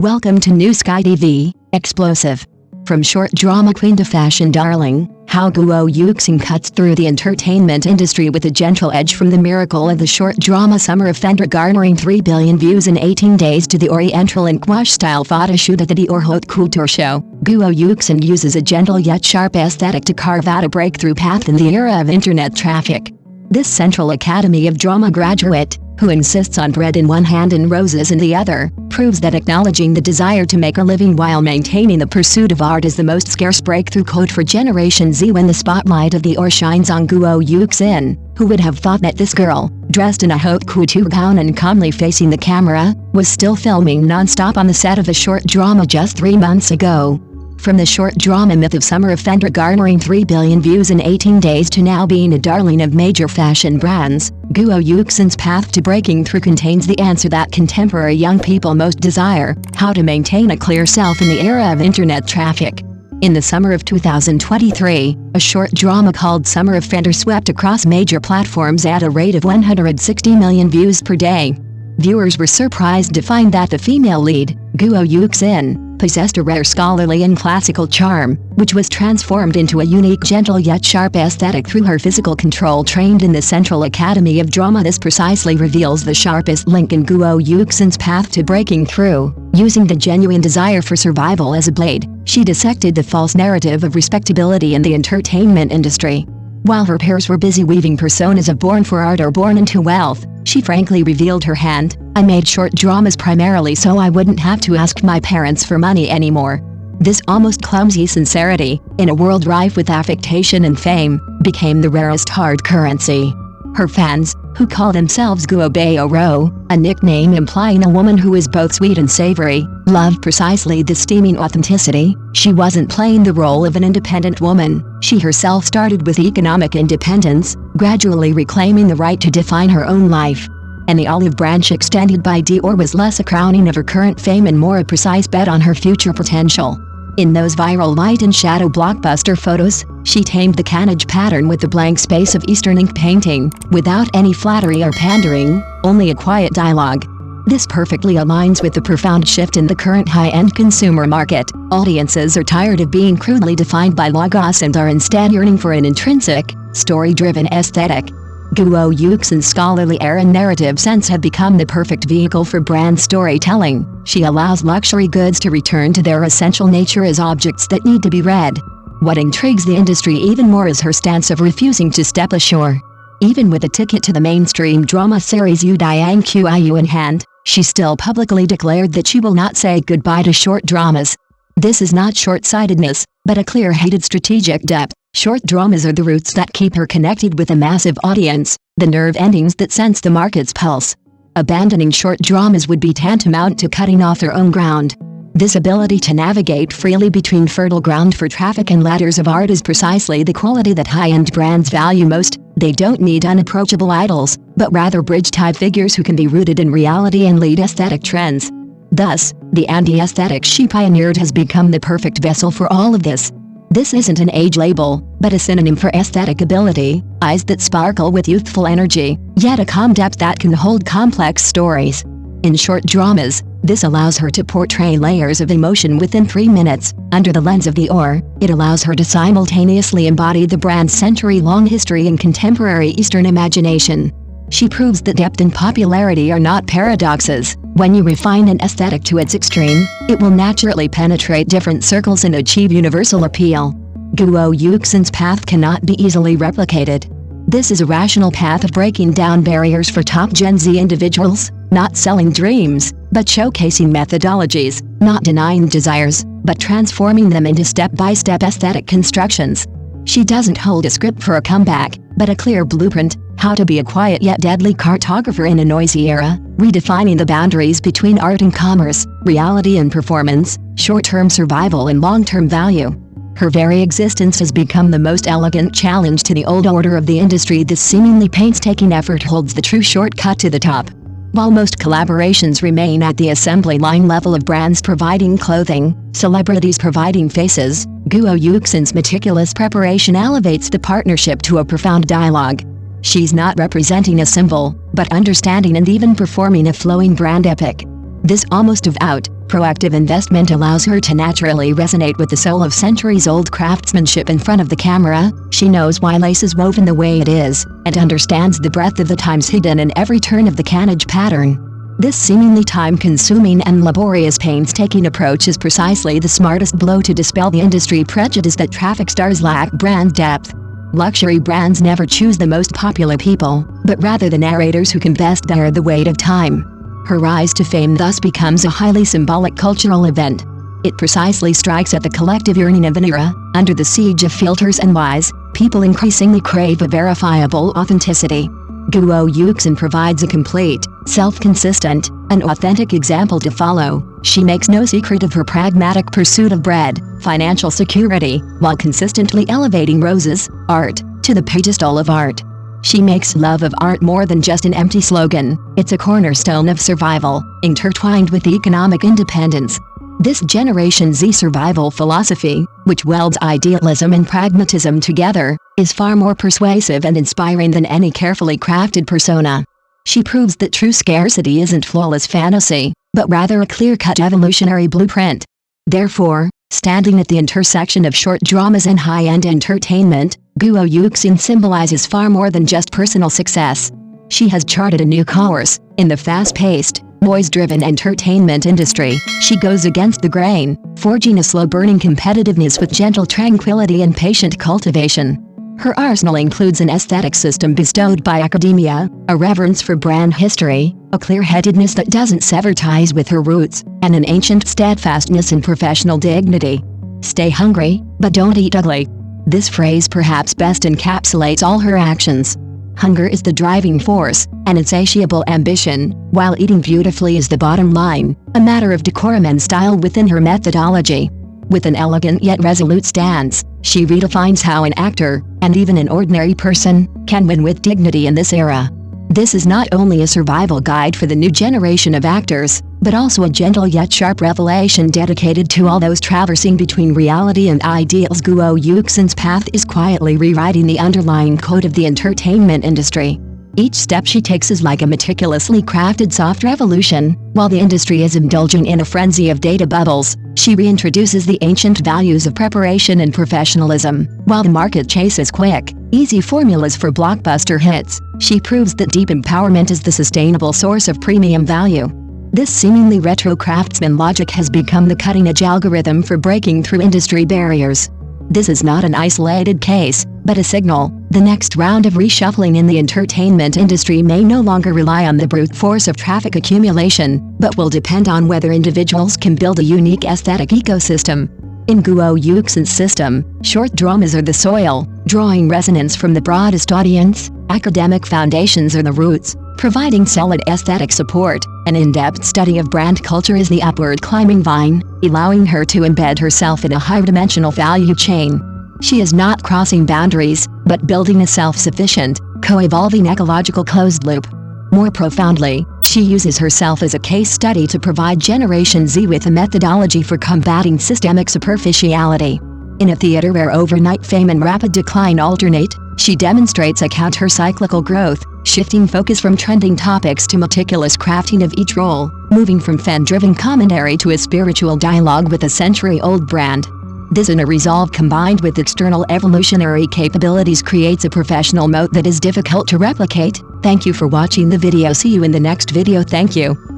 Welcome to New Sky TV, Explosive. From short drama queen to fashion darling, how Guo Yuxin cuts through the entertainment industry with a gentle edge. From the miracle of the short drama Summer of Fender garnering 3 billion views in 18 days to the oriental and gouache-style photo shoot at the Dior Haute Couture show, Guo Yuxin uses a gentle yet sharp aesthetic to carve out a breakthrough path in the era of internet traffic. This Central Academy of Drama graduate, who insists on bread in one hand and roses in the other, proves that acknowledging the desire to make a living while maintaining the pursuit of art is the most scarce breakthrough code for Generation Z. When the spotlight of Dior shines on Guo Yuxin, who would have thought that this girl, dressed in a haute couture gown and calmly facing the camera, was still filming non-stop on the set of a short drama just 3 months ago. From the short drama myth of Summer of Fender garnering 3 billion views in 18 days to now being a darling of major fashion brands, Guo Yuxin's path to breaking through contains the answer that contemporary young people most desire: how to maintain a clear self in the era of internet traffic. In the summer of 2023, a short drama called Summer of Fender swept across major platforms at a rate of 160 million views per day. Viewers were surprised to find that the female lead, Guo Yuxin, possessed a rare scholarly and classical charm, which was transformed into a unique gentle yet sharp aesthetic through her physical control. Trained in the Central Academy of Drama, this precisely reveals the sharpest link in Guo Yuxin's path to breaking through. Using the genuine desire for survival as a blade, she dissected the false narrative of respectability in the entertainment industry. While her peers were busy weaving personas of born for art or born into wealth, she frankly revealed her hand: "I made short dramas primarily so I wouldn't have to ask my parents for money anymore." This almost clumsy sincerity, in a world rife with affectation and fame, became the rarest hard currency. Her fans, who call themselves Guo Ro, a nickname implying a woman who is both sweet and savory, loved precisely this steaming authenticity. She wasn't playing the role of an independent woman. She herself started with economic independence, gradually reclaiming the right to define her own life. And the olive branch extended by Dior was less a crowning of her current fame and more a precise bet on her future potential. In those viral light and shadow blockbuster photos, she tamed the canage pattern with the blank space of Eastern ink painting, without any flattery or pandering, only a quiet dialogue. This perfectly aligns with the profound shift in the current high-end consumer market. Audiences are tired of being crudely defined by logos and are instead yearning for an intrinsic, story-driven aesthetic. Guo Yuxin's scholarly air and narrative sense have become the perfect vehicle for brand storytelling. She allows luxury goods to return to their essential nature as objects that need to be read. What intrigues the industry even more is her stance of refusing to step ashore. Even with a ticket to the mainstream drama series Yu Diang Qiu in hand, she still publicly declared that she will not say goodbye to short dramas. This is not short-sightedness, but a clear-headed strategic depth. Short dramas are the roots that keep her connected with a massive audience, the nerve endings that sense the market's pulse. Abandoning short dramas would be tantamount to cutting off their own ground. This ability to navigate freely between fertile ground for traffic and ladders of art is precisely the quality that high-end brands value most. They don't need unapproachable idols, but rather bridge-type figures who can be rooted in reality and lead aesthetic trends. Thus, the anti-aesthetic she pioneered has become the perfect vessel for all of this. This isn't an age label, but a synonym for aesthetic ability: eyes that sparkle with youthful energy, yet a calm depth that can hold complex stories. In short dramas, this allows her to portray layers of emotion within 3 minutes. Under the lens of Dior, it allows her to simultaneously embody the brand's century-long history and contemporary Eastern imagination. She proves that depth and popularity are not paradoxes. When you refine an aesthetic to its extreme, it will naturally penetrate different circles and achieve universal appeal. Guo Yuxin's path cannot be easily replicated. This is a rational path of breaking down barriers for top Gen Z individuals, not selling dreams, but showcasing methodologies, not denying desires, but transforming them into step-by-step aesthetic constructions. She doesn't hold a script for a comeback, but a clear blueprint: how to be a quiet yet deadly cartographer in a noisy era, redefining the boundaries between art and commerce, reality and performance, short-term survival and long-term value. Her very existence has become the most elegant challenge to the old order of the industry. This seemingly painstaking effort holds the true shortcut to the top. While most collaborations remain at the assembly line level of brands providing clothing, celebrities providing faces, Guo Yuxin's meticulous preparation elevates the partnership to a profound dialogue. She's not representing a symbol, but understanding and even performing a flowing brand epic. This almost of-out, proactive investment allows her to naturally resonate with the soul of centuries-old craftsmanship in front of the camera. She knows why lace is woven the way it is, and understands the breadth of the times hidden in every turn of the canage pattern. This seemingly time-consuming and laborious painstaking approach is precisely the smartest blow to dispel the industry prejudice that traffic stars lack brand depth. Luxury brands never choose the most popular people, but rather the narrators who can best bear the weight of time. Her rise to fame thus becomes a highly symbolic cultural event. It precisely strikes at the collective yearning of an era. Under the siege of filters and lies, people increasingly crave a verifiable authenticity. Guo Yuxin provides a complete, self-consistent, and authentic example to follow. She makes no secret of her pragmatic pursuit of bread, financial security, while consistently elevating Rose's art to the pedestal of art. She makes love of art more than just an empty slogan. It's a cornerstone of survival, intertwined with economic independence. This Generation Z survival philosophy, which welds idealism and pragmatism together, is far more persuasive and inspiring than any carefully crafted persona. She proves that true scarcity isn't flawless fantasy, but rather a clear-cut evolutionary blueprint. Therefore, standing at the intersection of short dramas and high-end entertainment, Guo Yuxin symbolizes far more than just personal success. She has charted a new course. In the fast-paced, noise-driven entertainment industry, she goes against the grain, forging a slow-burning competitiveness with gentle tranquility and patient cultivation. Her arsenal includes an aesthetic system bestowed by academia, a reverence for brand history, a clear-headedness that doesn't sever ties with her roots, and an ancient steadfastness in professional dignity. Stay hungry, but don't eat ugly. This phrase perhaps best encapsulates all her actions. Hunger is the driving force, an insatiable ambition, while eating beautifully is the bottom line, a matter of decorum and style within her methodology. With an elegant yet resolute stance, she redefines how an actor, and even an ordinary person, can win with dignity in this era. This is not only a survival guide for the new generation of actors, but also a gentle yet sharp revelation dedicated to all those traversing between reality and ideals. Guo Yuxin's path is quietly rewriting the underlying code of the entertainment industry. Each step she takes is like a meticulously crafted soft revolution. While the industry is indulging in a frenzy of data bubbles, she reintroduces the ancient values of preparation and professionalism. While the market chases quick, easy formulas for blockbuster hits, she proves that deep empowerment is the sustainable source of premium value. This seemingly retro craftsman logic has become the cutting-edge algorithm for breaking through industry barriers. This is not an isolated case, but a signal. The next round of reshuffling in the entertainment industry may no longer rely on the brute force of traffic accumulation, but will depend on whether individuals can build a unique aesthetic ecosystem. In Guo Yuxin's system, short dramas are the soil, drawing resonance from the broadest audience. Academic foundations are the roots, providing solid aesthetic support. An in-depth study of brand culture is the upward climbing vine, allowing her to embed herself in a high-dimensional value chain. She is not crossing boundaries, but building a self-sufficient, co-evolving ecological closed loop. More profoundly, she uses herself as a case study to provide Generation Z with a methodology for combating systemic superficiality. In a theater where overnight fame and rapid decline alternate, she demonstrates a counter-cyclical growth, shifting focus from trending topics to meticulous crafting of each role, moving from fan-driven commentary to a spiritual dialogue with a century-old brand. This inner resolve combined with external evolutionary capabilities creates a professional moat that is difficult to replicate. Thank you for watching the video. See you in the next video. Thank you.